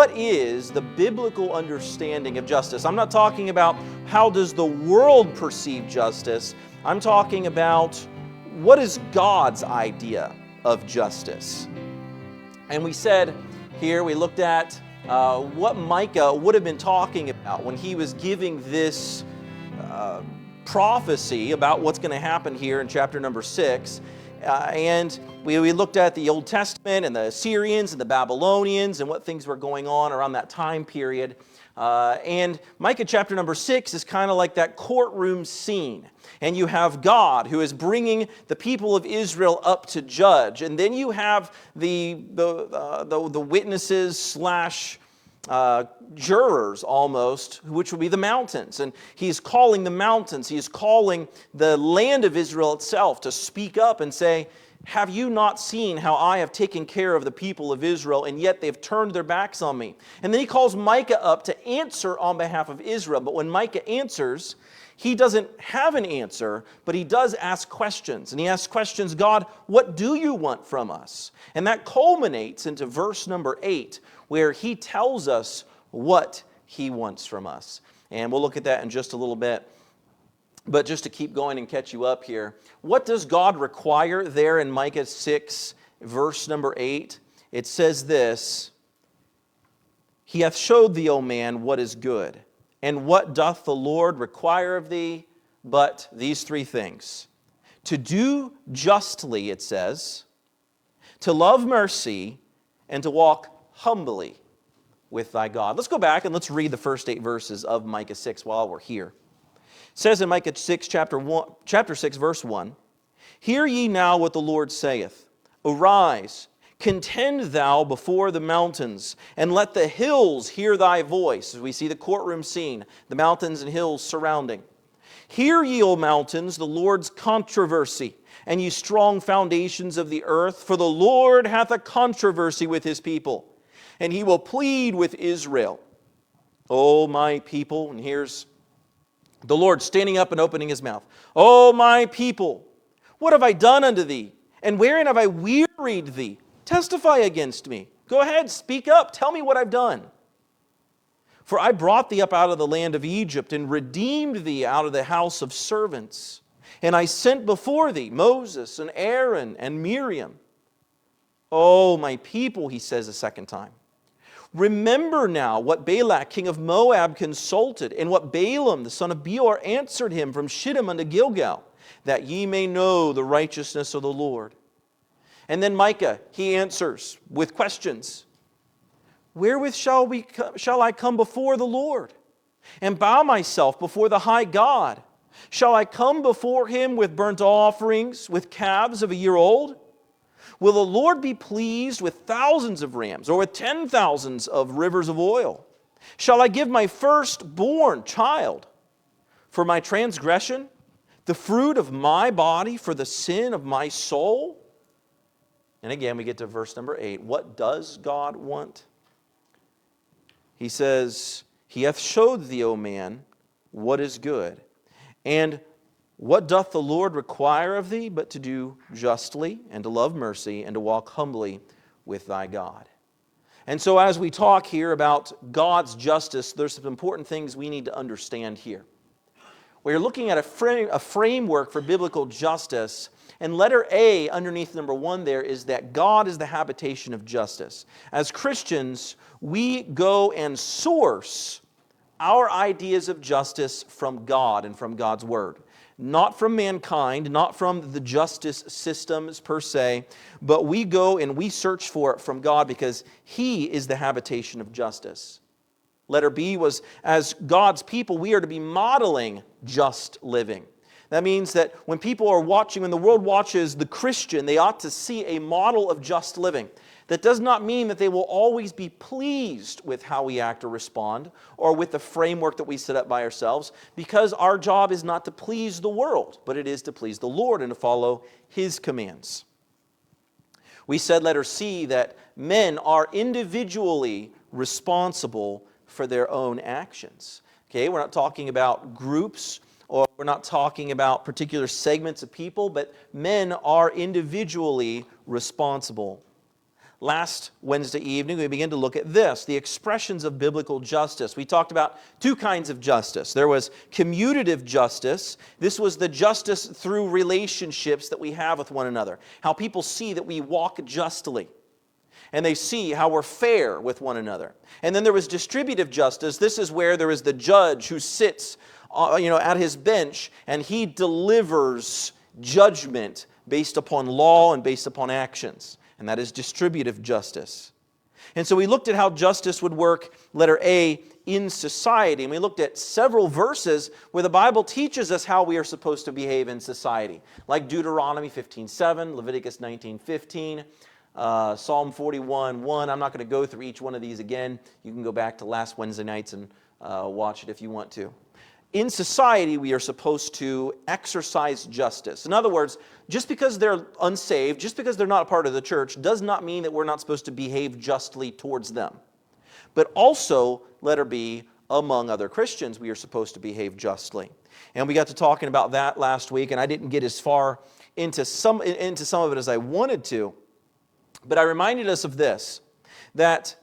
what is the biblical understanding of justice? I'm not talking about how does the world perceive justice. I'm talking about what is God's idea of justice. And we said here, we looked at what Micah would have been talking about when he was giving this prophecy about what's going to happen here in chapter number 6. And we looked at the Old Testament and the Assyrians and the Babylonians and what things were going on around that time period. And Micah chapter number 6 is kind of like that courtroom scene. And you have God who is bringing the people of Israel up to judge. And then you have the witnesses slash jurors almost, which will be the mountains. And he's calling the mountains, he's calling the land of Israel itself to speak up and say, have you not seen how I have taken care of the people of Israel, and yet they've turned their backs on me? And then he calls Micah up to answer on behalf of Israel. But when Micah answers, he doesn't have an answer, but he does ask questions. And he asks questions, God, what do you want from us? And that culminates into verse number 8, where he tells us what he wants from us. And we'll look at that in just a little bit. But just to keep going and catch you up here, what does God require there in Micah 6, verse number 8? It says this, He hath showed thee, O man, what is good. And what doth the Lord require of thee but these three things? To do justly, it says, to love mercy, and to walk humbly with thy God. Let's go back and let's read the first 8 verses of Micah 6 while we're here. It says in Micah 6, chapter 6, verse 1, Hear ye now what the Lord saith. Arise, contend thou before the mountains, and let the hills hear thy voice. As we see the courtroom scene, the mountains and hills surrounding. Hear ye, O mountains, the Lord's controversy, and ye strong foundations of the earth, for the Lord hath a controversy with his people, and he will plead with Israel. O my people, and here's the Lord standing up and opening his mouth. O my people, what have I done unto thee? And wherein have I wearied thee? Testify against me. Go ahead, speak up. Tell me what I've done. For I brought thee up out of the land of Egypt and redeemed thee out of the house of servants. And I sent before thee Moses and Aaron and Miriam. O my people, he says a second time. Remember now what Balak, king of Moab, consulted, and what Balaam, the son of Beor, answered him from Shittim unto Gilgal, that ye may know the righteousness of the Lord. And then Micah, he answers with questions. Wherewith shall I come before the Lord, and bow myself before the high God? Shall I come before him with burnt offerings, with calves of a year old? Will the Lord be pleased with thousands of rams, or with 10,000s of rivers of oil? Shall I give my firstborn child for my transgression, the fruit of my body for the sin of my soul? And again, we get to verse number 8. What does God want? He says, He hath showed thee, O man, what is good. And what doth the Lord require of thee but to do justly, and to love mercy, and to walk humbly with thy God? And so as we talk here about God's justice, there's some important things we need to understand here. We're looking at a framework for biblical justice, and letter A underneath number 1 there is that God is the habitation of justice. As Christians, we go and source our ideas of justice from God and from God's Word. Not from mankind, not from the justice systems per se, but we go and we search for it from God because He is the habitation of justice. Letter B was, as God's people, we are to be modeling just living. That means that when people are watching, when the world watches the Christian, they ought to see a model of just living. That does not mean that they will always be pleased with how we act or respond, or with the framework that we set up by ourselves, because our job is not to please the world, but it is to please the Lord and to follow His commands. We said, letter C, that men are individually responsible for their own actions. Okay, we're not talking about groups, or we're not talking about particular segments of people, but men are individually responsible. Last Wednesday evening, we began to look at this, the expressions of biblical justice. We talked about two kinds of justice. There was commutative justice. This was the justice through relationships that we have with one another. How people see that we walk justly. And they see how we're fair with one another. And then there was distributive justice. This is where there is the judge who sits at his bench, and he delivers judgment based upon law and based upon actions. And that is distributive justice. And so we looked at how justice would work, letter A, in society. And we looked at several verses where the Bible teaches us how we are supposed to behave in society. Like Deuteronomy 15:7, Leviticus 19:15, Psalm 41:1. I'm not going to go through each one of these again. You can go back to last Wednesday nights and watch it if you want to. In society, we are supposed to exercise justice. In other words, just because they're unsaved, just because they're not a part of the church, does not mean that we're not supposed to behave justly towards them. But also, letter B, among other Christians, we are supposed to behave justly. And we got to talking about that last week, and I didn't get as far into some of it as I wanted to. But I reminded us of this, that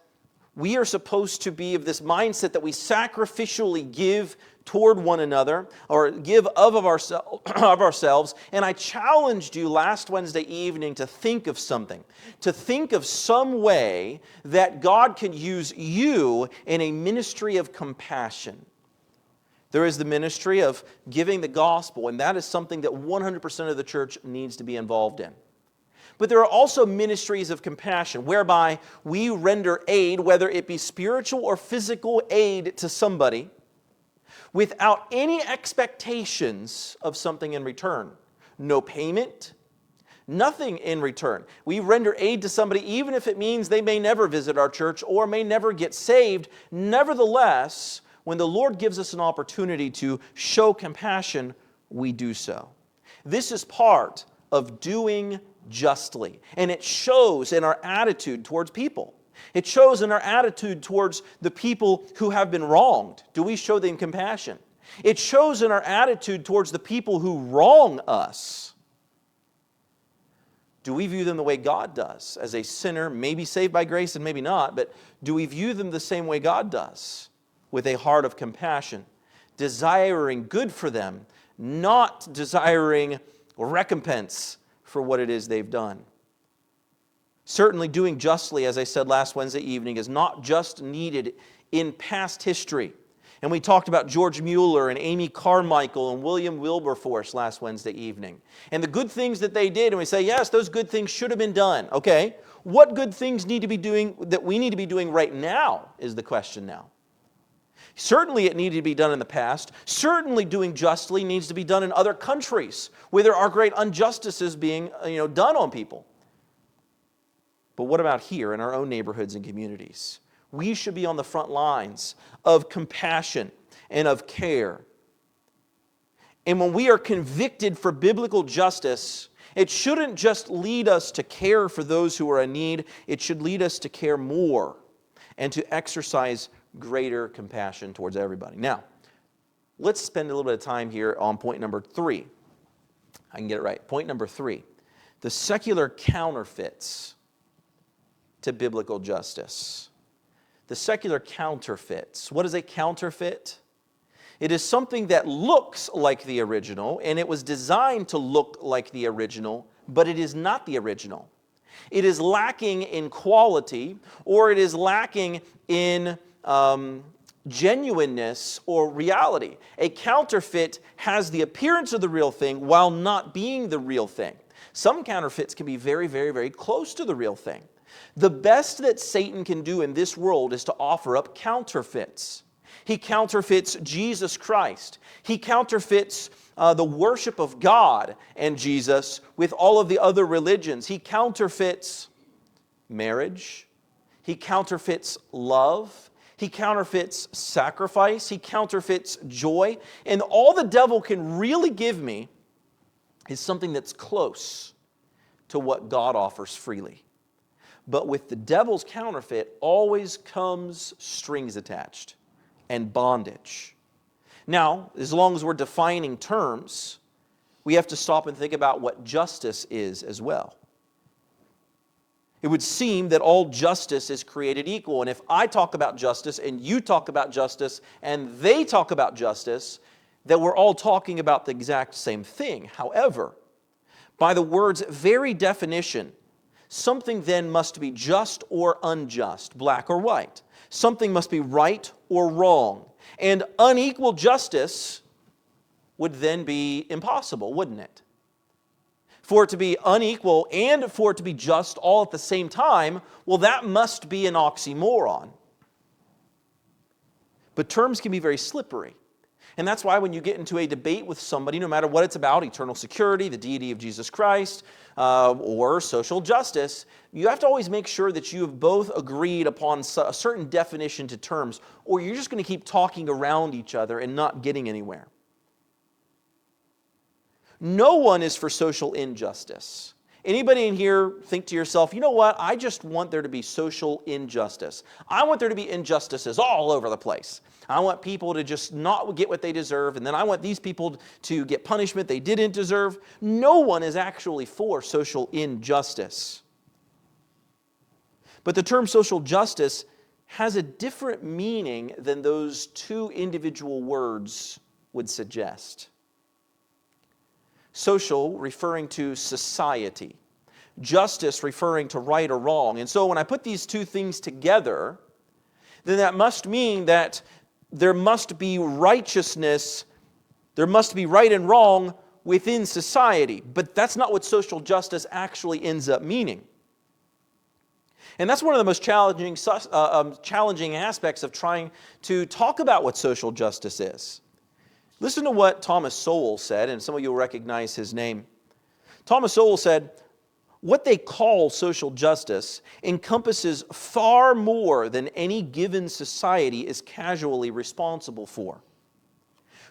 we are supposed to be of this mindset that we sacrificially give toward one another, or give of ourselves. And I challenged you last Wednesday evening to think of something, to think of some way that God can use you in a ministry of compassion. There is the ministry of giving the gospel, and that is something that 100% of the church needs to be involved in. But there are also ministries of compassion, whereby we render aid, whether it be spiritual or physical aid to somebody, without any expectations of something in return. No payment, nothing in return. We render aid to somebody even if it means they may never visit our church or may never get saved. Nevertheless, when the Lord gives us an opportunity to show compassion, we do so. This is part of doing justly, and it shows in our attitude towards people. It shows in our attitude towards the people who have been wronged. Do we show them compassion? It shows in our attitude towards the people who wrong us. Do we view them the way God does? As a sinner, maybe saved by grace and maybe not, but do we view them the same way God does? With a heart of compassion, desiring good for them, not desiring recompense for what it is they've done. Certainly doing justly, as I said last Wednesday evening, is not just needed in past history. And we talked about George Mueller and Amy Carmichael and William Wilberforce last Wednesday evening. And the good things that they did, and we say, yes, those good things should have been done. Okay, what good things need to be doing that we need to be doing right now is the question now. Certainly it needed to be done in the past. Certainly doing justly needs to be done in other countries where there are great injustices being done on people. But what about here in our own neighborhoods and communities? We should be on the front lines of compassion and of care. And when we are convicted for biblical justice, it shouldn't just lead us to care for those who are in need. It should lead us to care more and to exercise greater compassion towards everybody. Now, let's spend a little bit of time here on point number 3. I can get it right. Point number 3. The secular counterfeits to biblical justice. The secular counterfeits. What is a counterfeit? It is something that looks like the original, and it was designed to look like the original, but it is not the original. It is lacking in quality, or it is lacking in genuineness or reality. A counterfeit has the appearance of the real thing while not being the real thing. Some counterfeits can be very, very, very close to the real thing. The best that Satan can do in this world is to offer up counterfeits. He counterfeits Jesus Christ. He counterfeits the worship of God and Jesus with all of the other religions. He counterfeits marriage. He counterfeits love. He counterfeits sacrifice. He counterfeits joy. And all the devil can really give me is something that's close to what God offers freely. But with the devil's counterfeit always comes strings attached and bondage. Now, as long as we're defining terms, we have to stop and think about what justice is as well. It would seem that all justice is created equal. And if I talk about justice and you talk about justice and they talk about justice, that we're all talking about the exact same thing. However, by the word's very definition, something then must be just or unjust, black or white. Something must be right or wrong. And unequal justice would then be impossible, wouldn't it? For it to be unequal and for it to be just all at the same time, well, that must be an oxymoron. But terms can be very slippery. And that's why when you get into a debate with somebody, no matter what it's about, eternal security, the deity of Jesus Christ, or social justice, you have to always make sure that you have both agreed upon a certain definition to terms, or you're just going to keep talking around each other and not getting anywhere. No one is for social injustice. Anybody in here think to yourself, you know what, I just want there to be social injustice. I want there to be injustices all over the place. I want people to just not get what they deserve, and then I want these people to get punishment they didn't deserve. No one is actually for social injustice. But the term social justice has a different meaning than those two individual words would suggest. Social referring to society, justice referring to right or wrong. And so when I put these two things together, then that must mean that there must be righteousness, there must be right and wrong within society. But that's not what social justice actually ends up meaning. And that's one of the most challenging aspects of trying to talk about what social justice is. Listen to what Thomas Sowell said, and some of you will recognize his name. Thomas Sowell said, "What they call social justice encompasses far more than any given society is casually responsible for.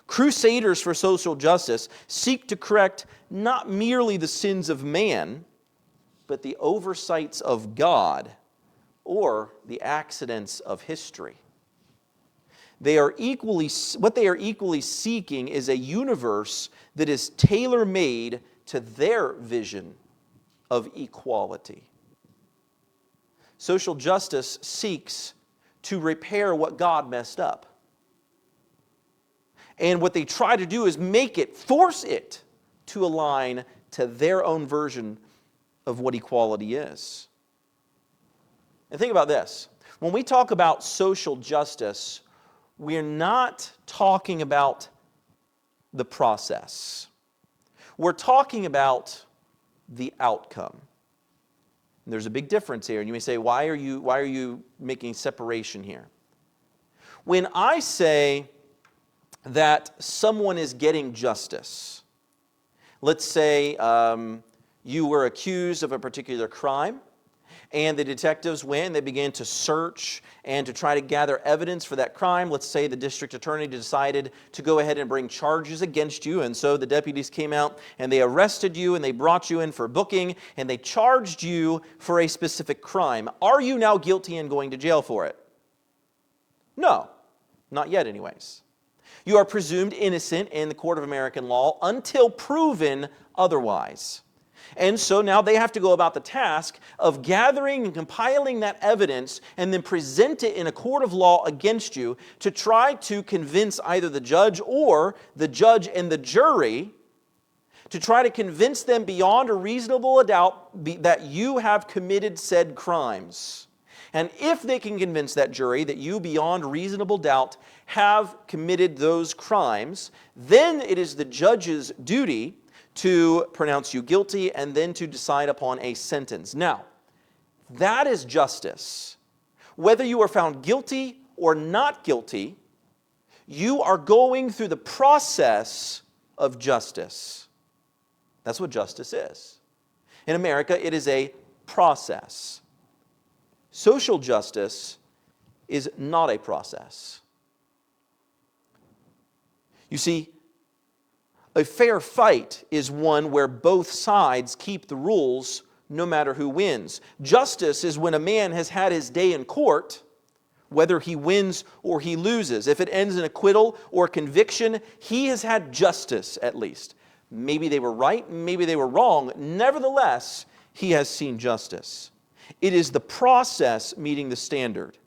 Crusaders for social justice seek to correct not merely the sins of man, but the oversights of God or the accidents of history. What they are equally seeking is a universe that is tailor-made to their vision of equality." Social justice seeks to repair what God messed up. And what they try to do is force it to align to their own version of what equality is. And think about this. When we talk about social justice, we're not talking about the process. We're talking about the outcome. And there's a big difference here. And you may say, why are you making separation here? When I say that someone is getting justice, let's say you were accused of a particular crime, and the detectives went and they began to search and to try to gather evidence for that crime. Let's say the district attorney decided to go ahead and bring charges against you. And so the deputies came out and they arrested you and they brought you in for booking and they charged you for a specific crime. Are you now guilty and going to jail for it? No, not yet anyways. You are presumed innocent in the court of American law until proven otherwise. And so now they have to go about the task of gathering and compiling that evidence and then present it in a court of law against you to try to convince either the judge or the judge and the jury, to try to convince them beyond a reasonable doubt that you have committed said crimes. And if they can convince that jury that you beyond reasonable doubt have committed those crimes, then it is the judge's duty to pronounce you guilty and then to decide upon a sentence. Now, that is justice. Whether you are found guilty or not guilty, you are going through the process of justice. That's what justice is. In America, it is a process. Social justice is not a process. You see, a fair fight is one where both sides keep the rules no matter who wins. Justice is when a man has had his day in court, whether he wins or he loses. If it ends in acquittal or conviction, he has had justice at least. Maybe they were right, maybe they were wrong. Nevertheless, he has seen justice. It is the process meeting the standard,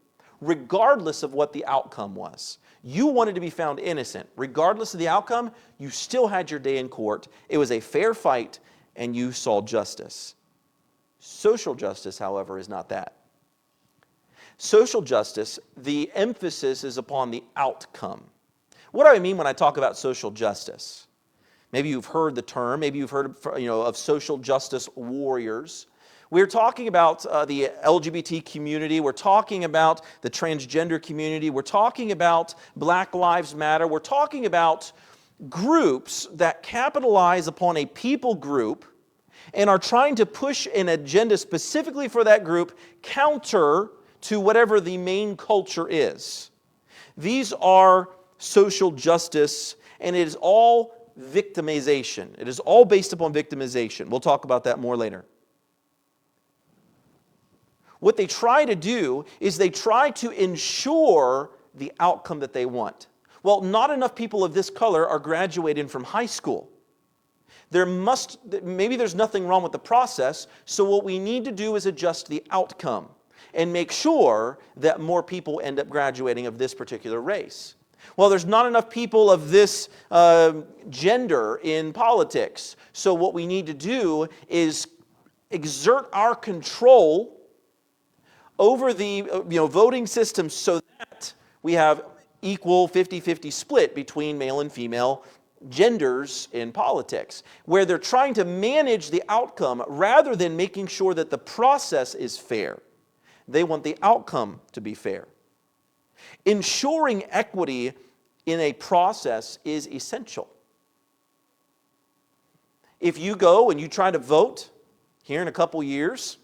regardless of what the outcome was. You wanted to be found innocent. Regardless of the outcome, you still had your day in court. It was a fair fight, and you saw justice. Social justice, however, is not that. Social justice, the emphasis is upon the outcome. What do I mean when I talk about social justice? Maybe you've heard the term. Maybe you've heard of social justice warriors. We're talking about the LGBT community. We're talking about the transgender community. We're talking about Black Lives Matter. We're talking about groups that capitalize upon a people group and are trying to push an agenda specifically for that group counter to whatever the main culture is. These are social justice, and it is all victimization. It is all based upon victimization. We'll talk about that more later. What they try to do is they try to ensure the outcome that they want. Well, not enough people of this color are graduating from high school. Maybe there's nothing wrong with the process, so what we need to do is adjust the outcome and make sure that more people end up graduating of this particular race. Well, there's not enough people of this gender in politics, so what we need to do is exert our control over the voting system so that we have equal 50-50 split between male and female genders in politics, where they're trying to manage the outcome rather than making sure that the process is fair. They want the outcome to be fair. Ensuring equity in a process is essential. If you go and you try to vote here in a couple years,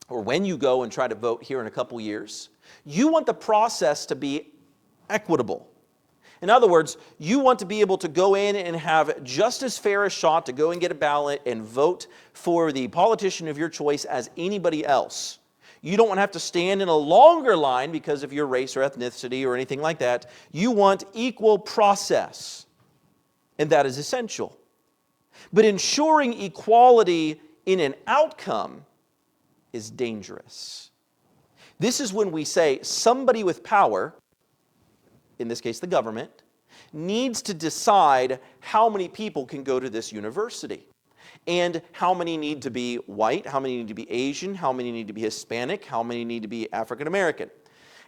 or when you go and try to vote here in a couple years, you want the process to be equitable. In other words, you want to be able to go in and have just as fair a shot to go and get a ballot and vote for the politician of your choice as anybody else. You don't want to have to stand in a longer line because of your race or ethnicity or anything like that. You want equal process, and that is essential. But ensuring equality in an outcome is dangerous. This is when we say somebody with power, in this case the government, needs to decide how many people can go to this university. And how many need to be white, how many need to be Asian, how many need to be Hispanic, how many need to be African American.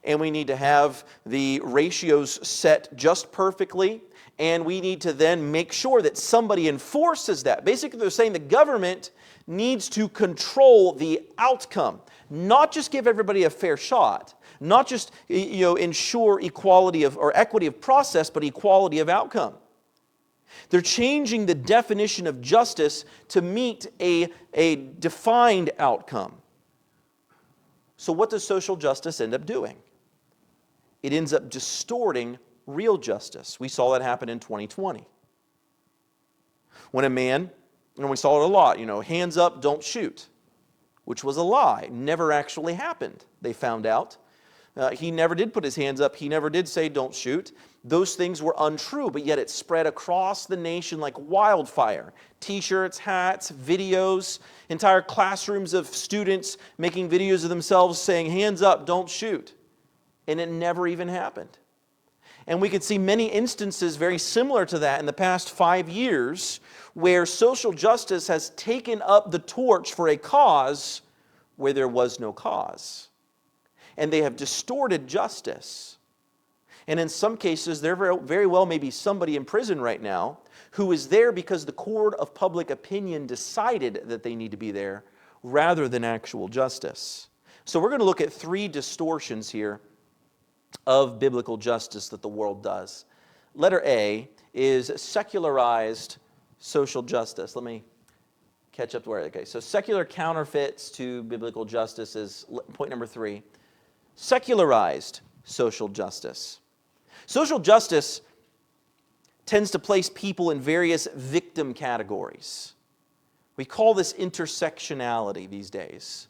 And we need to have the ratios set just perfectly, and we need to then make sure that somebody enforces that. Basically, they're saying the government needs to control the outcome, not just give everybody a fair shot, not just ensure equality or equity of process, but equality of outcome. They're changing the definition of justice to meet a defined outcome. So what does social justice end up doing? It ends up distorting real justice. We saw that happen in 2020. When a man, and we saw it a lot, hands up, don't shoot, which was a lie, never actually happened, they found out. He never did put his hands up. He never did say, don't shoot. Those things were untrue, but yet it spread across the nation like wildfire. T-shirts, hats, videos, entire classrooms of students making videos of themselves saying, hands up, don't shoot. And it never even happened. And we could see many instances very similar to that in the past 5 years where social justice has taken up the torch for a cause where there was no cause. And they have distorted justice. And in some cases, there very well may be somebody in prison right now who is there because the court of public opinion decided that they need to be there rather than actual justice. So we're going to look at 3 distortions here of biblical justice that the world does. Letter A is secularized social justice. Let me catch up to where, okay. So secular counterfeits to biblical justice is point number 3. Secularized social justice. Social justice tends to place people in various victim categories. We call this intersectionality these days.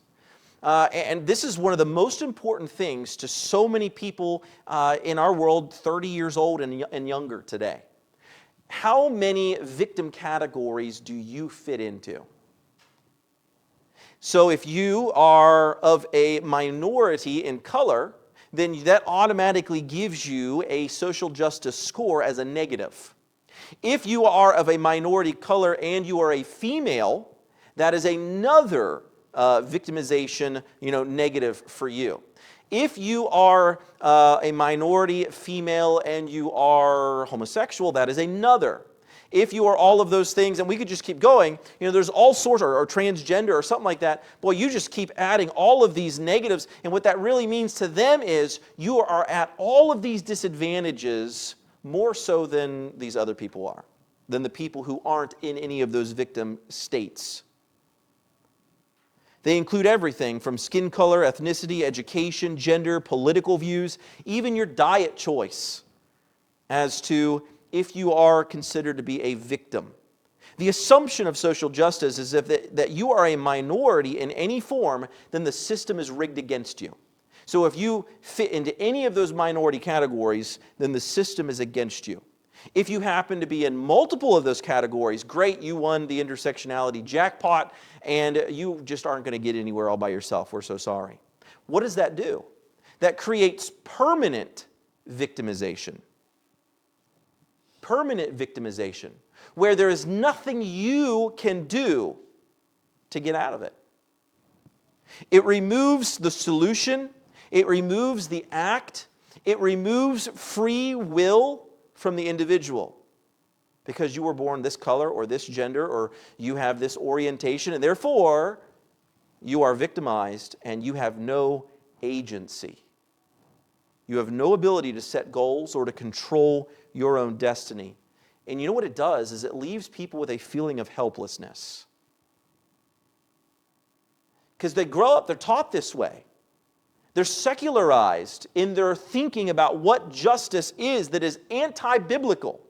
And this is one of the most important things to so many people in our world 30 years old and younger today. How many victim categories do you fit into? So if you are of a minority in color, then that automatically gives you a social justice score as a negative. If you are of a minority color and you are a female, that is another victimization, negative for you. If you are a minority female and you are homosexual, that is another. If you are all of those things, and we could just keep going, there's all sorts, or transgender or something like that, boy, you just keep adding all of these negatives, and what that really means to them is you are at all of these disadvantages more so than these other people are, than the people who aren't in any of those victim states. They include everything from skin color, ethnicity, education, gender, political views, even your diet choice as to if you are considered to be a victim. The assumption of social justice is that you are a minority in any form, then the system is rigged against you. So if you fit into any of those minority categories, then the system is against you. If you happen to be in multiple of those categories, great, you won the intersectionality jackpot, and you just aren't going to get anywhere all by yourself. We're so sorry. What does that do? That creates permanent victimization. Permanent victimization, where there is nothing you can do to get out of it. It removes the solution, it removes the act, it removes free will from the individual. Because you were born this color or this gender or you have this orientation, and therefore you are victimized and you have no agency. You have no ability to set goals or to control your own destiny. And you know what it does is it leaves people with a feeling of helplessness. Because they grow up, they're taught this way. They're secularized in their thinking about what justice is that is anti-biblical.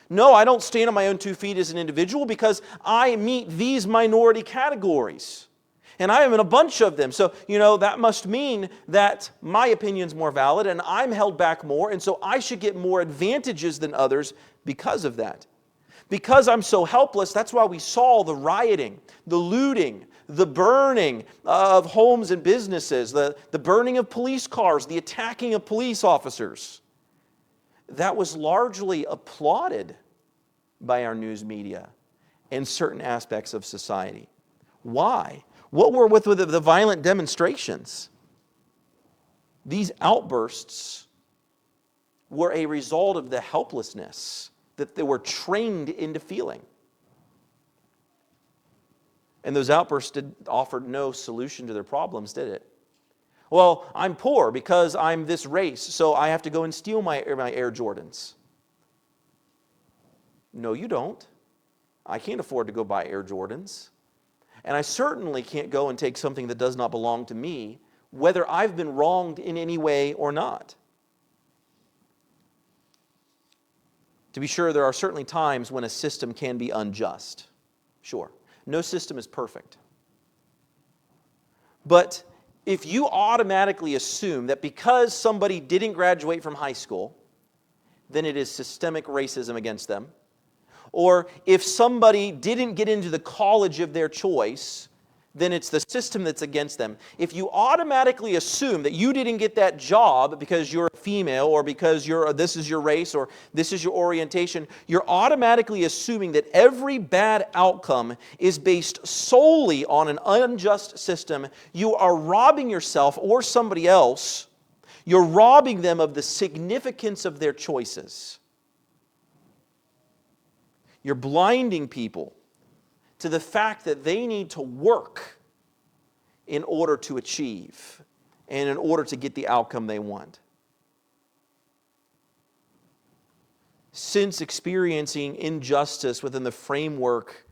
No, I don't stand on my own 2 feet as an individual because I meet these minority categories. And I am in a bunch of them. So, that must mean that my opinion's more valid and I'm held back more, and so I should get more advantages than others because of that. Because I'm so helpless, that's why we saw the rioting, the looting, the burning of homes and businesses, the burning of police cars, the attacking of police officers. That was largely applauded by our news media and certain aspects of society. Why? What were with the violent demonstrations? These outbursts were a result of the helplessness that they were trained into feeling. And those outbursts offered no solution to their problems, did it? Well, I'm poor because I'm this race, so I have to go and steal my Air Jordans. No, you don't. I can't afford to go buy Air Jordans. And I certainly can't go and take something that does not belong to me, whether I've been wronged in any way or not. To be sure, there are certainly times when a system can be unjust. Sure. No system is perfect. But if you automatically assume that because somebody didn't graduate from high school, then it is systemic racism against them, or if somebody didn't get into the college of their choice, then it's the system that's against them. If you automatically assume that you didn't get that job because you're a female or because this is your race or this is your orientation, you're automatically assuming that every bad outcome is based solely on an unjust system. You are robbing yourself or somebody else. You're robbing them of the significance of their choices. You're blinding people to the fact that they need to work in order to achieve and in order to get the outcome they want. Since experiencing injustice within the framework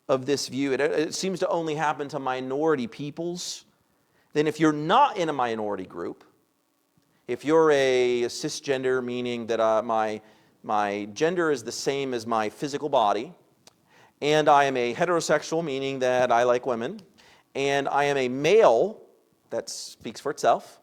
of this view, it seems to only happen to minority peoples. Then if you're not in a minority group, if you're a cisgender, meaning that my gender is the same as my physical body, and I am a heterosexual, meaning that I like women, and I am a male, that speaks for itself,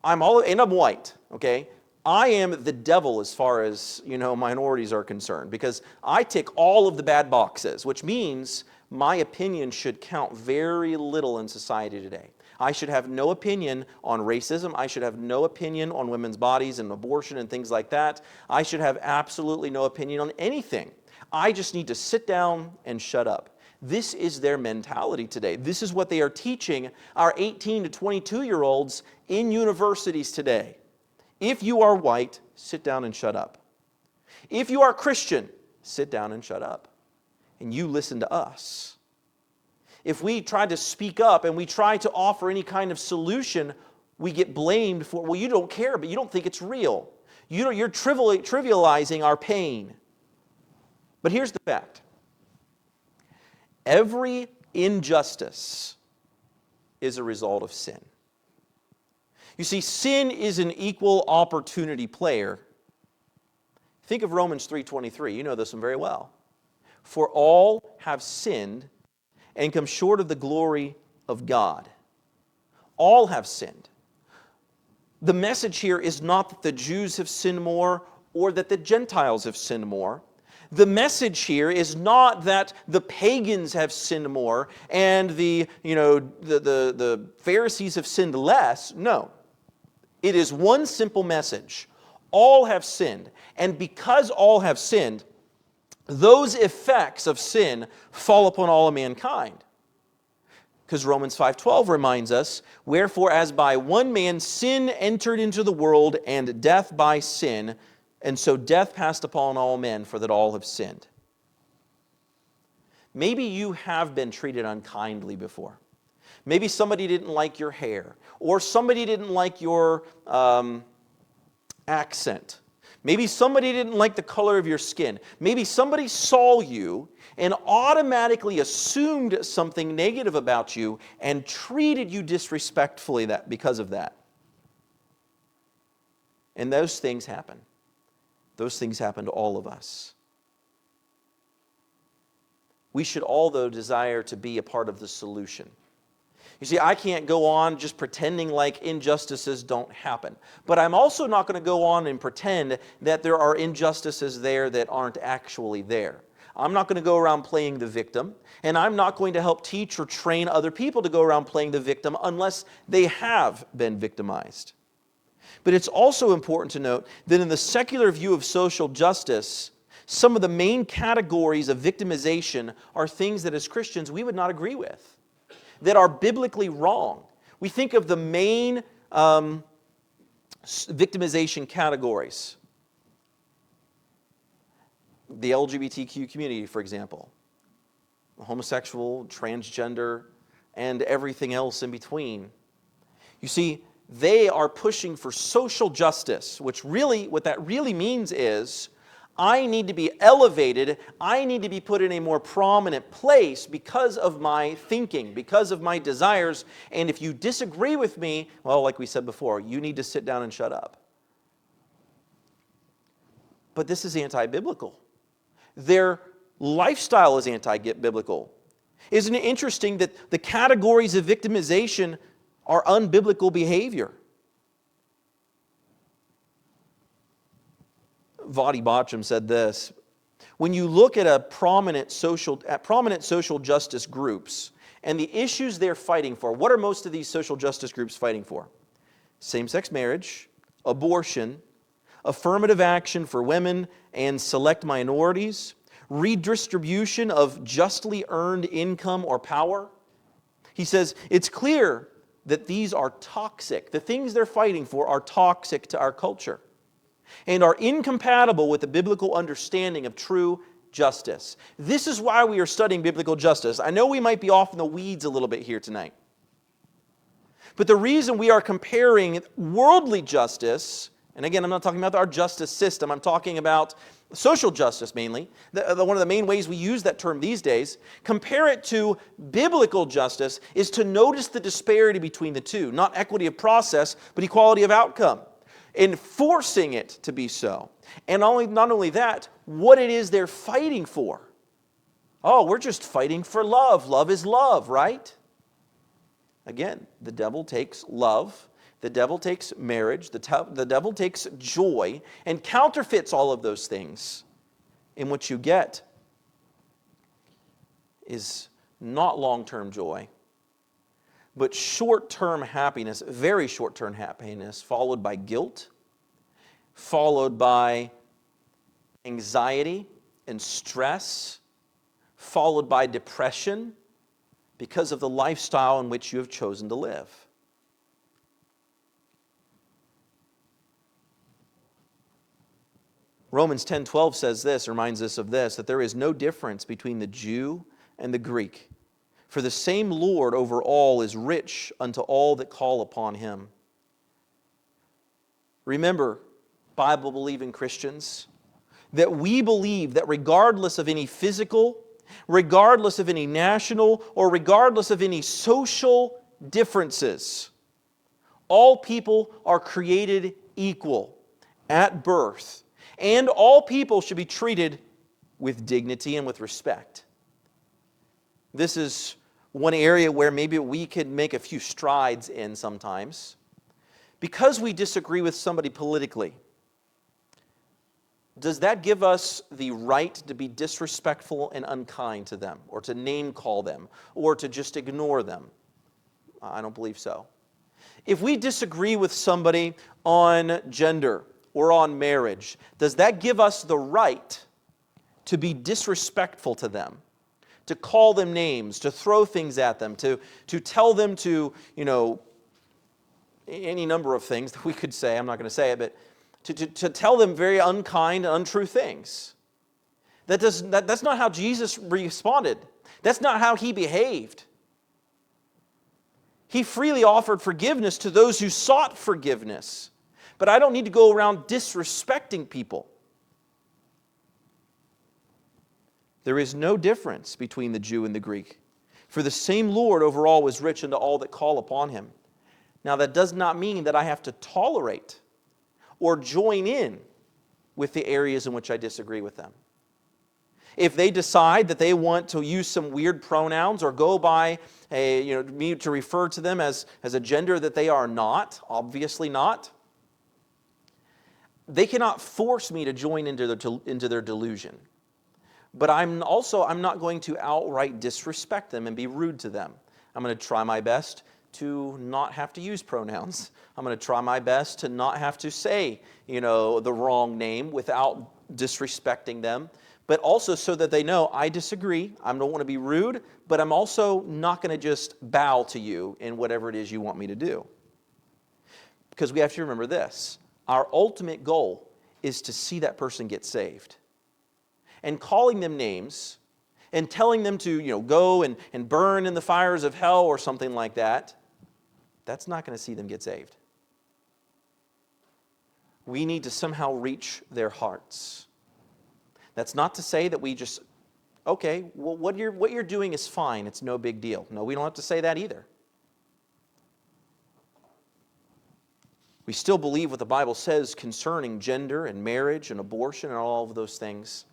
and I'm white, okay? I am the devil as far as, minorities are concerned, because I tick all of the bad boxes, which means my opinion should count very little in society today. I should have no opinion on racism. I should have no opinion on women's bodies and abortion and things like that. I should have absolutely no opinion on anything. I just need to sit down and shut up. This is their mentality today. This is what they are teaching our 18 to 22-year-olds in universities today. If you are white, sit down and shut up. If you are Christian, sit down and shut up. And you listen to us. If we try to speak up and we try to offer any kind of solution, we get blamed for, well, you don't care, but you don't think it's real. You're trivializing our pain. But here's the fact. Every injustice is a result of sin. You see, sin is an equal opportunity player. Think of Romans 3:23. You know this one very well. For all have sinned and come short of the glory of God. All have sinned. The message here is not that the Jews have sinned more or that the Gentiles have sinned more. The message here is not that the pagans have sinned more and the Pharisees have sinned less. No. It is one simple message. All have sinned. And because all have sinned, those effects of sin fall upon all of mankind. Because Romans 5:12 reminds us, wherefore as by one man sin entered into the world, and death by sin, and so death passed upon all men, for that all have sinned. Maybe you have been treated unkindly before. Maybe somebody didn't like your hair, or somebody didn't like your accent. Maybe somebody didn't like the color of your skin. Maybe somebody saw you and automatically assumed something negative about you and treated you disrespectfully because of that. And those things happen. Those things happen to all of us. We should all, though, desire to be a part of the solution. You see, I can't go on just pretending like injustices don't happen. But I'm also not going to go on and pretend that there are injustices there that aren't actually there. I'm not going to go around playing the victim, and I'm not going to help teach or train other people to go around playing the victim unless they have been victimized. But it's also important to note that in the secular view of social justice, some of the main categories of victimization are things that as Christians we would not agree with, that are biblically wrong. We think of the main victimization categories. The LGBTQ community, for example. Homosexual, transgender, and everything else in between. You see, they are pushing for social justice, what that really means is, I need to be elevated, I need to be put in a more prominent place because of my thinking, because of my desires, and if you disagree with me, well, like we said before, you need to sit down and shut up. But this is anti-biblical. Their lifestyle is anti-biblical. Isn't it interesting that the categories of victimization are unbiblical behavior? Vadi Bacham said this: when you look at prominent social justice groups and the issues they're fighting for, what are most of these social justice groups fighting for? Same-sex marriage, abortion, affirmative action for women and select minorities, redistribution of justly earned income or power. He says it's clear that these are toxic. The things they're fighting for are toxic to our culture and are incompatible with the biblical understanding of true justice. This is why we are studying biblical justice. I know we might be off in the weeds a little bit here tonight. But the reason we are comparing worldly justice, and again, I'm not talking about our justice system, I'm talking about social justice mainly. One of the main ways we use that term these days, compare it to biblical justice, is to notice the disparity between the two. Not equity of process, but equality of outcome. Enforcing it to be so. And not only that, what it is they're fighting for. Oh, we're just fighting for love. Love is love, right? Again, the devil takes love, the devil takes marriage, the devil takes joy, and counterfeits all of those things. And what you get is not long-term joy, but short-term happiness, very short-term happiness, followed by guilt, followed by anxiety and stress, followed by depression because of the lifestyle in which you have chosen to live. Romans 10:12 says this, reminds us of this, that there is no difference between the Jew and the Greek. For the same Lord over all is rich unto all that call upon him. Remember, Bible-believing Christians, that we believe that regardless of any physical, regardless of any national, or regardless of any social differences, all people are created equal at birth, and all people should be treated with dignity and with respect. This is one area where maybe we could make a few strides in sometimes. Because we disagree with somebody politically, does that give us the right to be disrespectful and unkind to them, or to name call them, or to just ignore them? I don't believe so. If we disagree with somebody on gender or on marriage, does that give us the right to be disrespectful to them, to call them names, to throw things at them, to tell them to, any number of things that we could say? I'm not going to say it, but to tell them very unkind and untrue things? That's not how Jesus responded. That's not how he behaved. He freely offered forgiveness to those who sought forgiveness. But I don't need to go around disrespecting people. There is no difference between the Jew and the Greek. For the same Lord over all is rich unto all that call upon him. Now that does not mean that I have to tolerate or join in with the areas in which I disagree with them. If they decide that they want to use some weird pronouns or go by me to refer to them as a gender that they are not, obviously not, they cannot force me to join into their delusion. But I'm not going to outright disrespect them and be rude to them. I'm going to try my best to not have to use pronouns. I'm going to try my best to not have to say, the wrong name without disrespecting them. But also so that they know I disagree. I don't want to be rude, but I'm also not going to just bow to you in whatever it is you want me to do. Because we have to remember this. Our ultimate goal is to see that person get saved. And calling them names and telling them to go and burn in the fires of hell or something like that, that's not going to see them get saved. We need to somehow reach their hearts. That's not to say that we just, okay, well, what you're doing is fine. It's no big deal. No, we don't have to say that either. We still believe what the Bible says concerning gender and marriage and abortion and all of those things.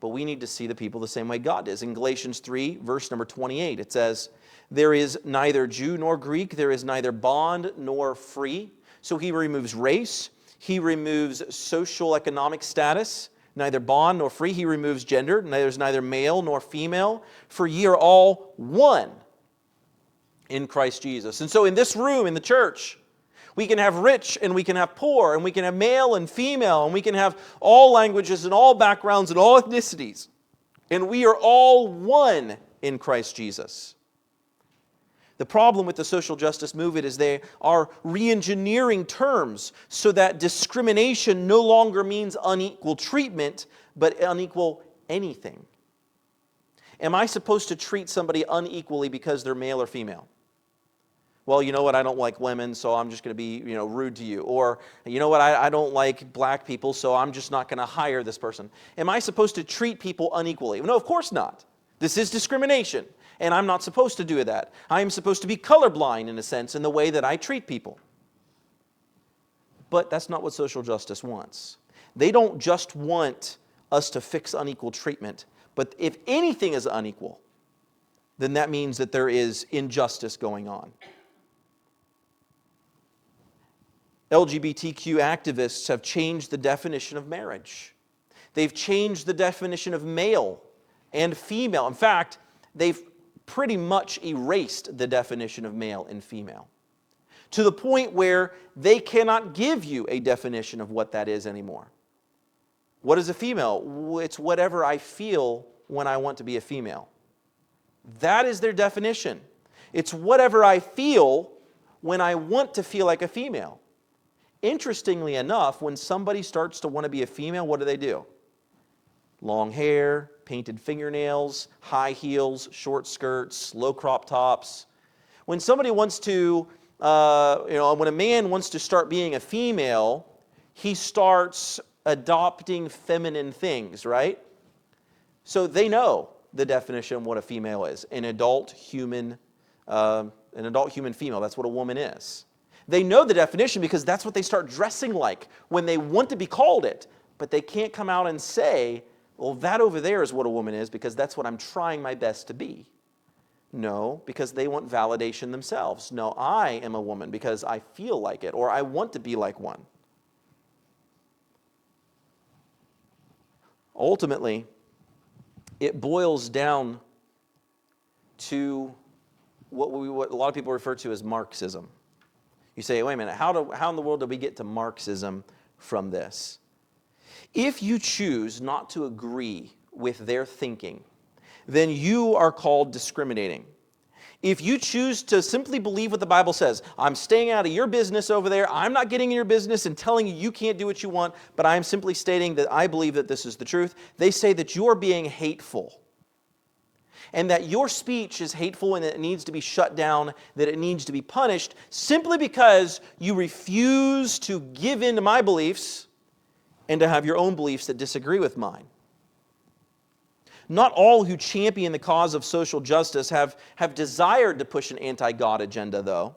But we need to see the people the same way God does. In Galatians 3, verse number 28, it says, there is neither Jew nor Greek, there is neither bond nor free. So he removes race, he removes social economic status, neither bond nor free. He removes gender, there's neither male nor female, for ye are all one in Christ Jesus. And so in this room, in the church, we can have rich and we can have poor, and we can have male and female, and we can have all languages and all backgrounds and all ethnicities. And we are all one in Christ Jesus. The problem with the social justice movement is they are re-engineering terms so that discrimination no longer means unequal treatment, but unequal anything. Am I supposed to treat somebody unequally because they're male or female? Well, you know what, I don't like women, so I'm just going to be, rude to you. Or, you know what, I don't like black people, so I'm just not going to hire this person. Am I supposed to treat people unequally? No, of course not. This is discrimination, and I'm not supposed to do that. I am supposed to be colorblind, in a sense, in the way that I treat people. But that's not what social justice wants. They don't just want us to fix unequal treatment, but if anything is unequal, then that means that there is injustice going on. LGBTQ activists have changed the definition of marriage. They've changed the definition of male and female. In fact, they've pretty much erased the definition of male and female, to the point where they cannot give you a definition of what that is anymore. What is a female? It's whatever I feel when I want to be a female. That is their definition. It's whatever I feel when I want to feel like a female. Interestingly enough, when somebody starts to want to be a female, what do? Long hair, painted fingernails, high heels, short skirts, low crop tops. When somebody wants to, when a man wants to start being a female, he starts adopting feminine things, right? So they know the definition of what a female is, an adult human female. That's what a woman is. They know the definition because that's what they start dressing like when they want to be called it, but they can't come out and say, well, that over there is what a woman is because that's what I'm trying my best to be. No, because they want validation themselves. No, I am a woman because I feel like it or I want to be like one. Ultimately, it boils down to what a lot of people refer to as Marxism. You say, wait a minute, how in the world do we get to Marxism from this? If you choose not to agree with their thinking, then you are called discriminating. If you choose to simply believe what the Bible says, I'm staying out of your business over there, I'm not getting in your business and telling you you can't do what you want, but I am simply stating that I believe that this is the truth, they say that you're being hateful. And that your speech is hateful and that it needs to be shut down, that it needs to be punished, simply because you refuse to give in to my beliefs and to have your own beliefs that disagree with mine. Not all who champion the cause of social justice have desired to push an anti-God agenda, though.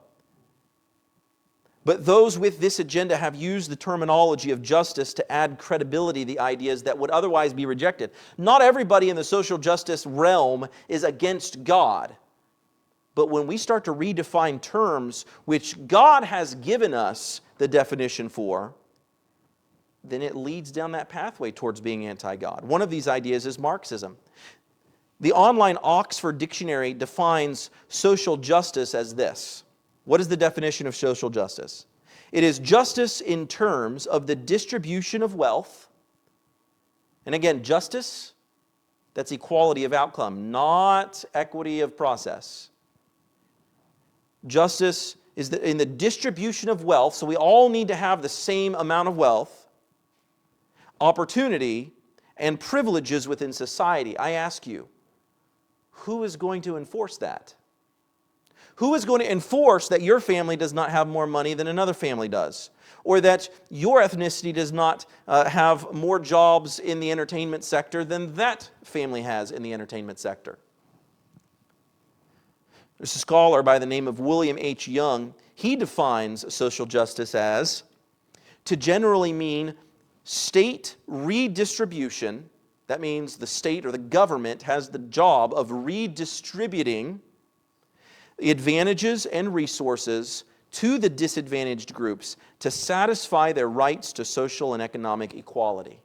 But those with this agenda have used the terminology of justice to add credibility to the ideas that would otherwise be rejected. Not everybody in the social justice realm is against God. But when we start to redefine terms which God has given us the definition for, then it leads down that pathway towards being anti-God. One of these ideas is Marxism. The online Oxford Dictionary defines social justice as this. What is the definition of social justice? It is justice in terms of the distribution of wealth. And again, justice, that's equality of outcome, not equity of process. Justice is in the distribution of wealth, so we all need to have the same amount of wealth, opportunity, and privileges within society. I ask you, who is going to enforce that? Who is going to enforce that your family does not have more money than another family does? Or that your ethnicity does not have more jobs in the entertainment sector than that family has in the entertainment sector? There's a scholar by the name of William H. Young. He defines social justice as to generally mean state redistribution. That means the state or the government has the job of redistributing advantages and resources to the disadvantaged groups to satisfy their rights to social and economic equality.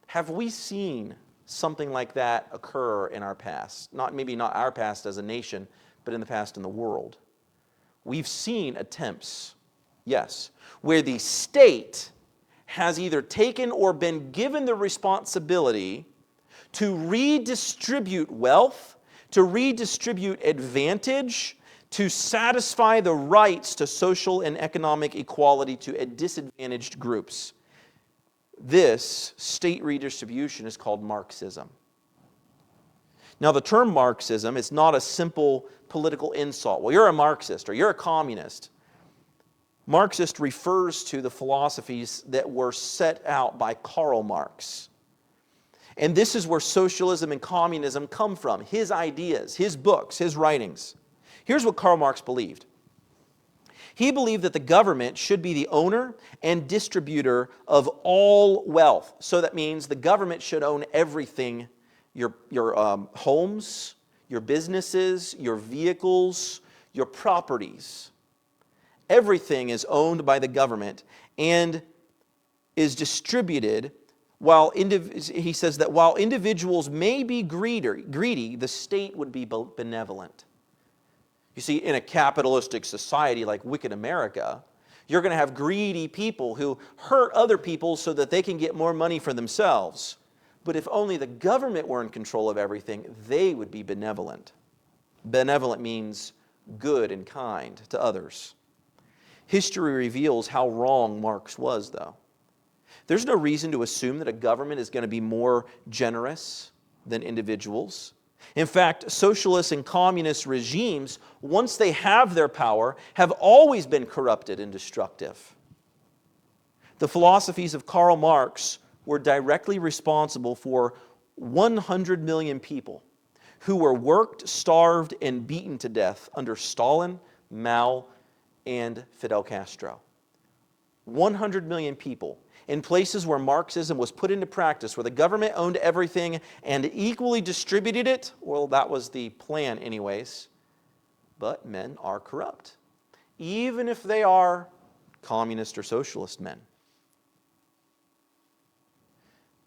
Have we seen something like that occur in our past? Maybe not our past as a nation, but in the past in the world. We've seen attempts, yes, where the state has either taken or been given the responsibility to redistribute wealth, to redistribute advantage, to satisfy the rights to social and economic equality to disadvantaged groups. This state redistribution is called Marxism. Now, the term Marxism is not a simple political insult. Well, you're a Marxist or you're a communist. Marxist refers to the philosophies that were set out by Karl Marx. And this is where socialism and communism come from. His ideas, his books, his writings. Here's what Karl Marx believed. He believed that the government should be the owner and distributor of all wealth. So that means the government should own everything, your homes, your businesses, your vehicles, your properties. Everything is owned by the government and is distributed he says that while individuals may be greedy, the state would be benevolent. You see, in a capitalistic society like wicked America, you're going to have greedy people who hurt other people so that they can get more money for themselves. But if only the government were in control of everything, they would be benevolent. Benevolent means good and kind to others. History reveals how wrong Marx was, though. There's no reason to assume that a government is going to be more generous than individuals. In fact, socialist and communist regimes, once they have their power, have always been corrupted and destructive. The philosophies of Karl Marx were directly responsible for 100 million people who were worked, starved, and beaten to death under Stalin, Mao, and Fidel Castro. 100 million people in places where Marxism was put into practice, where the government owned everything and equally distributed it. Well, that was the plan anyways. But men are corrupt, even if they are communist or socialist men.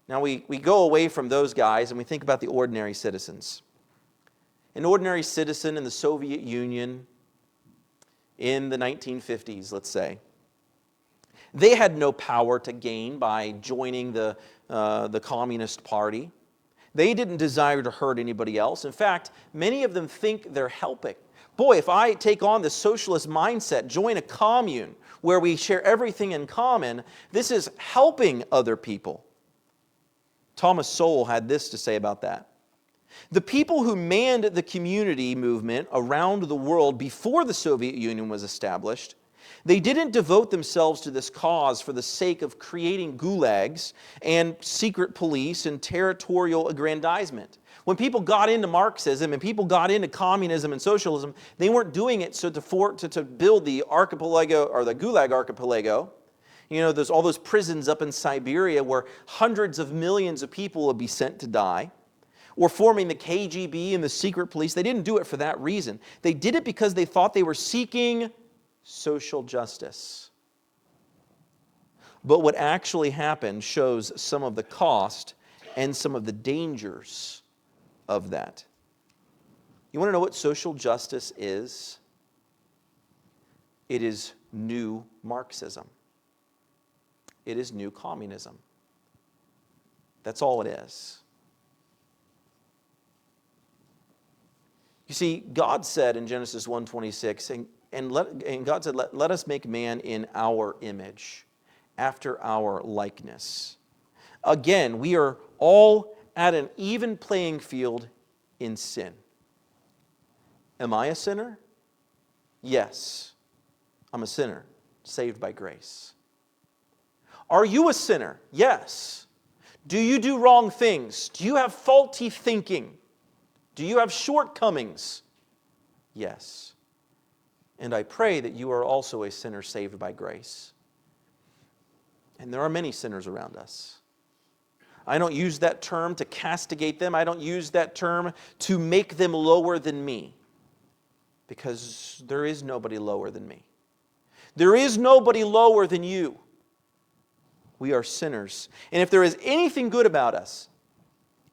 Now we go away from those guys and we think about the ordinary citizens. An ordinary citizen in the Soviet Union in the 1950s, let's say, they had no power to gain by joining the Communist Party. They didn't desire to hurt anybody else. In fact, many of them think they're helping. Boy, if I take on the socialist mindset, join a commune where we share everything in common, this is helping other people. Thomas Sowell had this to say about that. The people who manned the community movement around the world before the Soviet Union was established, they didn't devote themselves to this cause for the sake of creating gulags and secret police and territorial aggrandizement. When people got into Marxism and people got into communism and socialism, they weren't doing it so to build the archipelago or the Gulag archipelago. You know, there's all those prisons up in Siberia where hundreds of millions of people would be sent to die. Or forming the KGB and the secret police. They didn't do it for that reason. They did it because they thought they were seeking social justice. But what actually happened shows some of the cost and some of the dangers of that. You want to know what social justice is? It is new Marxism. It is new communism. That's all it is. You see, God said in Genesis 1:26, and God said, let us make man in our image, after our likeness. Again, we are all at an even playing field in sin. Am I a sinner? Yes, I'm a sinner, saved by grace. Are you a sinner? Yes. Do you do wrong things? Do you have faulty thinking? Do you have shortcomings? Yes. And I pray that you are also a sinner saved by grace. And there are many sinners around us. I don't use that term to castigate them. I don't use that term to make them lower than me. Because there is nobody lower than me. There is nobody lower than you. We are sinners. And if there is anything good about us,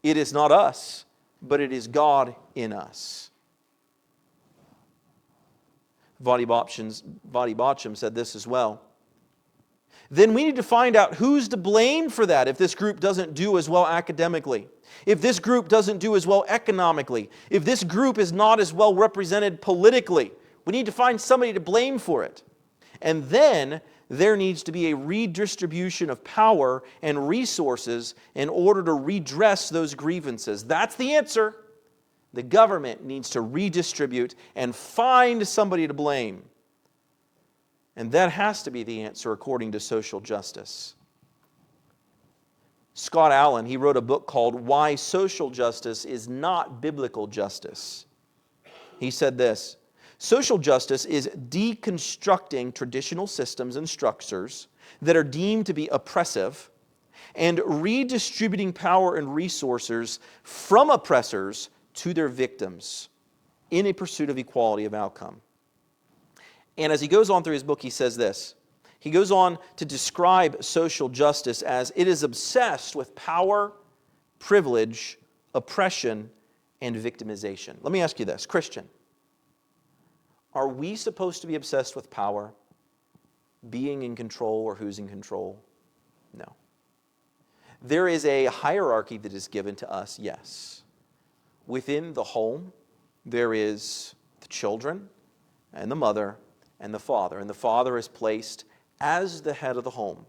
it is not us, but it is God in us. Vadi Bacham said this as well. Then we need to find out who's to blame for that if this group doesn't do as well academically, if this group doesn't do as well economically, if this group is not as well represented politically. We need to find somebody to blame for it. And then there needs to be a redistribution of power and resources in order to redress those grievances. That's the answer. The government needs to redistribute and find somebody to blame. And that has to be the answer according to social justice. Scott Allen, he wrote a book called Why Social Justice is Not Biblical Justice. He said this: social justice is deconstructing traditional systems and structures that are deemed to be oppressive and redistributing power and resources from oppressors to their victims in a pursuit of equality of outcome. And as he goes on through his book, he says this. He goes on to describe social justice as it is obsessed with power, privilege, oppression, and victimization. Let me ask you this, Christian, are we supposed to be obsessed with power, being in control, or who's in control? No. There is a hierarchy that is given to us, yes. Within the home, there is the children and the mother and the father. And the father is placed as the head of the home.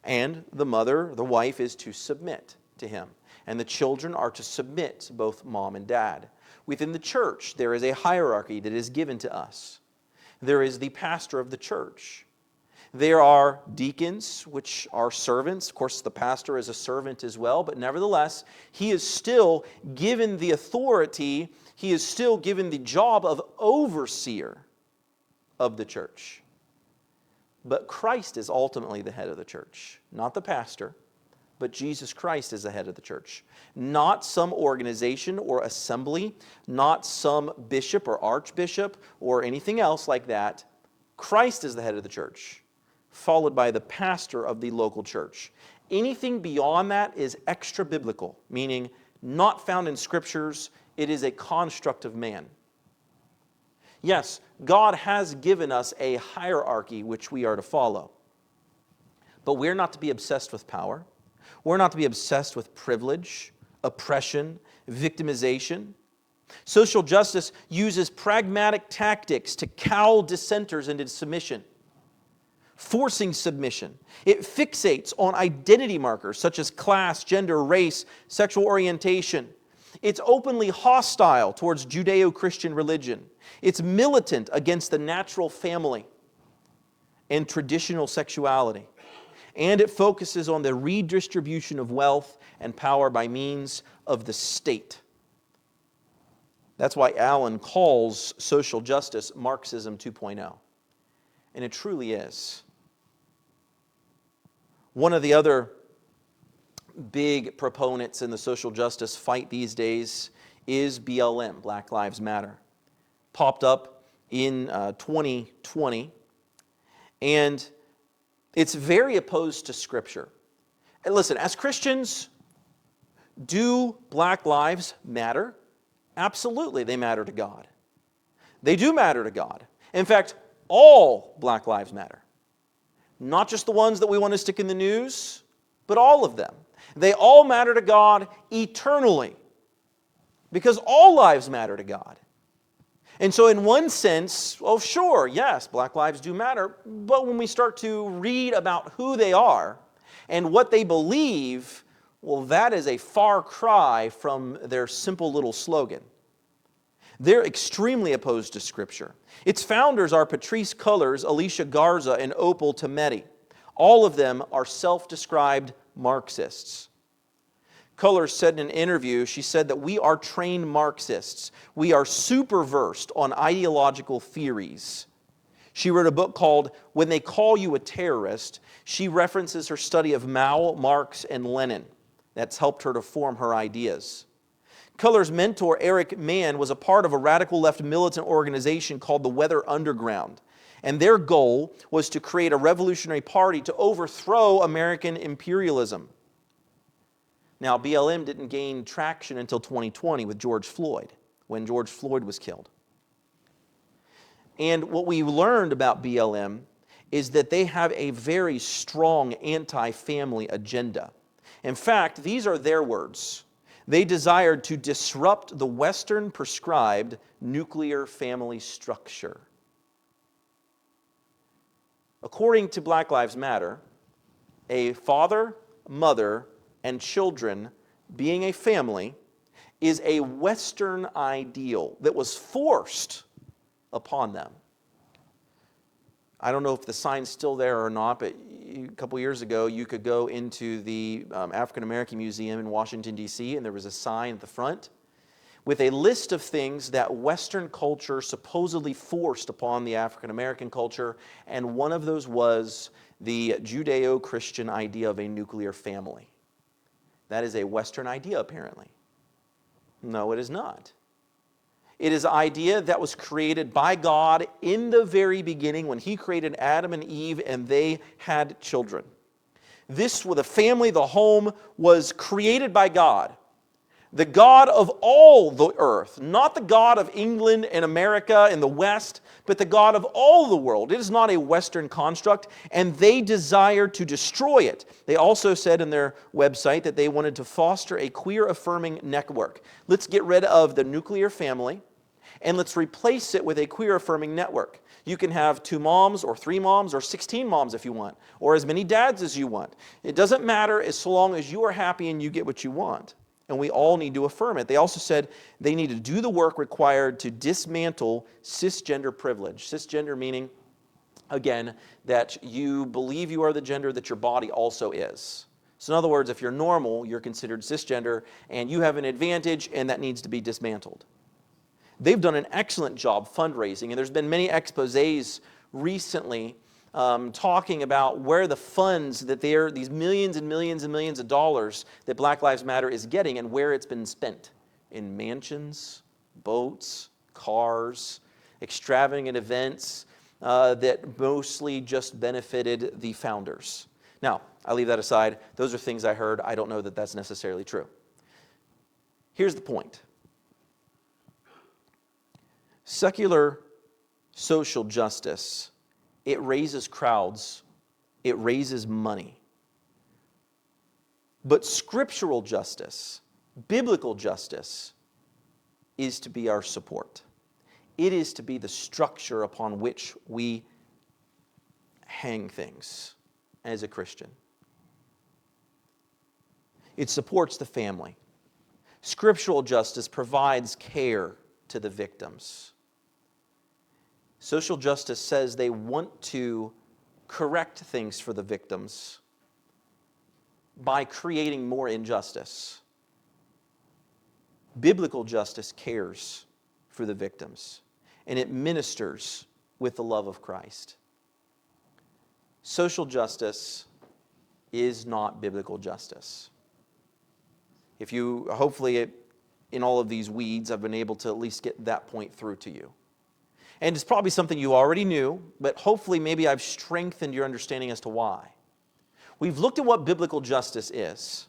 And the mother, the wife, is to submit to him. And the children are to submit to both mom and dad. Within the church, there is a hierarchy that is given to us. There is the pastor of the church. There are deacons, which are servants. Of course, the pastor is a servant as well, but nevertheless, he is still given the authority, he is still given the job of overseer of the church. But Christ is ultimately the head of the church, not the pastor, but Jesus Christ is the head of the church. Not some organization or assembly, not some bishop or archbishop or anything else like that. Christ is the head of the church, followed by the pastor of the local church. Anything beyond that is extra-biblical, meaning not found in scriptures. It is a construct of man. Yes, God has given us a hierarchy which we are to follow. But we're not to be obsessed with power. We're not to be obsessed with privilege, oppression, victimization. Social justice uses pragmatic tactics to cow dissenters into submission, forcing submission. It fixates on identity markers such as class, gender, race, sexual orientation. It's openly hostile towards Judeo-Christian religion. It's militant against the natural family and traditional sexuality. And it focuses on the redistribution of wealth and power by means of the state. That's why Allen calls social justice Marxism 2.0. And it truly is. One of the other big proponents in the social justice fight these days is BLM, Black Lives Matter. Popped up in 2020. And it's very opposed to Scripture. And listen, as Christians, do black lives matter? Absolutely, they matter to God. They do matter to God. In fact, all black lives matter. Not just the ones that we want to stick in the news, but all of them. They all matter to God eternally. Because all lives matter to God. And so in one sense, oh sure, yes, black lives do matter, but when we start to read about who they are and what they believe, well, that is a far cry from their simple little slogan. They're extremely opposed to Scripture. Its founders are Patrisse Cullors, Alicia Garza, and Opal Tometi. All of them are self-described Marxists. Cullors said in an interview, she said that we are trained Marxists. We are super versed on ideological theories. She wrote a book called When They Call You a Terrorist. She references her study of Mao, Marx, and Lenin. That's helped her to form her ideas. Cullors' mentor, Eric Mann, was a part of a radical left militant organization called the Weather Underground. And their goal was to create a revolutionary party to overthrow American imperialism. Now, BLM didn't gain traction until 2020 with George Floyd, when George Floyd was killed. And what we learned about BLM is that they have a very strong anti-family agenda. In fact, these are their words. They desired to disrupt the Western prescribed nuclear family structure. According to Black Lives Matter, a father, mother, and children being a family is a Western ideal that was forced upon them. I don't know if the sign's still there or not, but a couple years ago you could go into the African American Museum in Washington, D.C., and there was a sign at the front with a list of things that Western culture supposedly forced upon the African American culture, and one of those was the Judeo-Christian idea of a nuclear family. That is a Western idea, apparently. No, it is not. It is an idea that was created by God in the very beginning when He created Adam and Eve and they had children. This, with the family, the home, was created by God. The God of all the earth, not the God of England and America and the West, but the God of all the world. It is not a Western construct, and they desire to destroy it. They also said in their website that they wanted to foster a queer-affirming network. Let's get rid of the nuclear family, and let's replace it with a queer-affirming network. You can have 2 moms or 3 moms or 16 moms if you want, or as many dads as you want. It doesn't matter as long as you are happy and you get what you want. And we all need to affirm it. They also said they need to do the work required to dismantle cisgender privilege. Cisgender meaning, again, that you believe you are the gender that your body also is. So in other words, if you're normal, you're considered cisgender, and you have an advantage, and that needs to be dismantled. They've done an excellent job fundraising, and there's been many exposés recently talking about where the funds that these millions and millions and millions of dollars that Black Lives Matter is getting and where it's been spent. In mansions, boats, cars, extravagant events that mostly just benefited the founders. Now, I leave that aside. Those are things I heard. I don't know that that's necessarily true. Here's the point. Secular social justice, it raises crowds, it raises money. But scriptural justice, biblical justice, is to be our support. It is to be the structure upon which we hang things as a Christian. It supports the family. Scriptural justice provides care to the victims. Social justice says they want to correct things for the victims by creating more injustice. Biblical justice cares for the victims, and it ministers with the love of Christ. Social justice is not biblical justice. Hopefully in all of these weeds, I've been able to at least get that point through to you. And it's probably something you already knew, but hopefully maybe I've strengthened your understanding as to why. We've looked at what biblical justice is.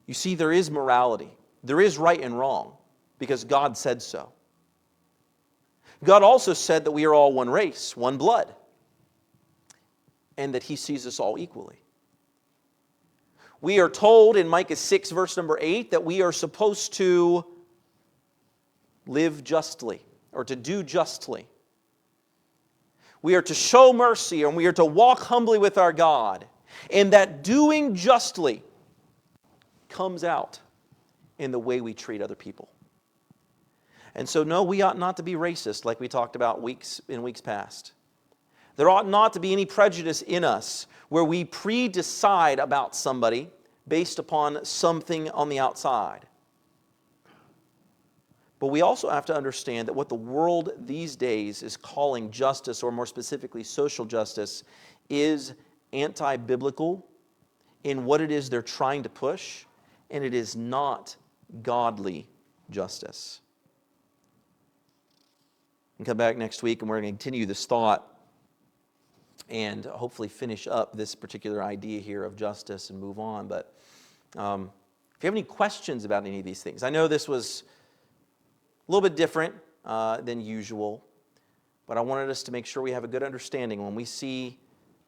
You see, there is morality. There is right and wrong, because God said so. God also said that we are all one race, one blood, and that He sees us all equally. We are told in Micah 6, verse number 8, that we are supposed to live justly, or to do justly. We are to show mercy, and we are to walk humbly with our God. And that doing justly comes out in the way we treat other people. And so, no, we ought not to be racist like we talked about in weeks past. There ought not to be any prejudice in us where we pre-decide about somebody based upon something on the outside. But we also have to understand that what the world these days is calling justice, or more specifically social justice, is anti-biblical in what it is they're trying to push, and it is not godly justice. We'll come back next week and we're going to continue this thought and hopefully finish up this particular idea here of justice and move on. But if you have any questions about any of these things, I know this was a little bit different than usual, but I wanted us to make sure we have a good understanding when we see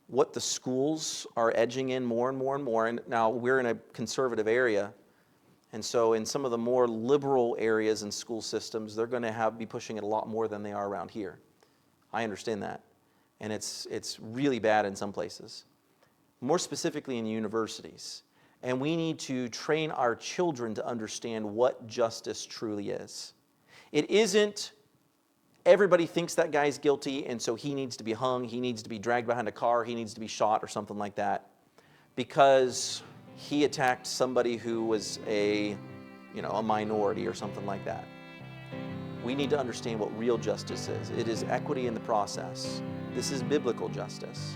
what the schools are edging in more and more and more. And now we're in a conservative area, and so in some of the more liberal areas and school systems, they're going to be pushing it a lot more than they are around here. I understand that, and it's really bad in some places, more specifically in universities. And we need to train our children to understand what justice truly is. It isn't everybody thinks that guy's guilty and so he needs to be hung, he needs to be dragged behind a car, he needs to be shot or something like that because he attacked somebody who was a minority or something like that. We need to understand what real justice is. It is equity in the process. This is biblical justice.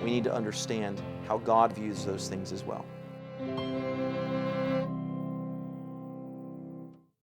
We need to understand how God views those things as well.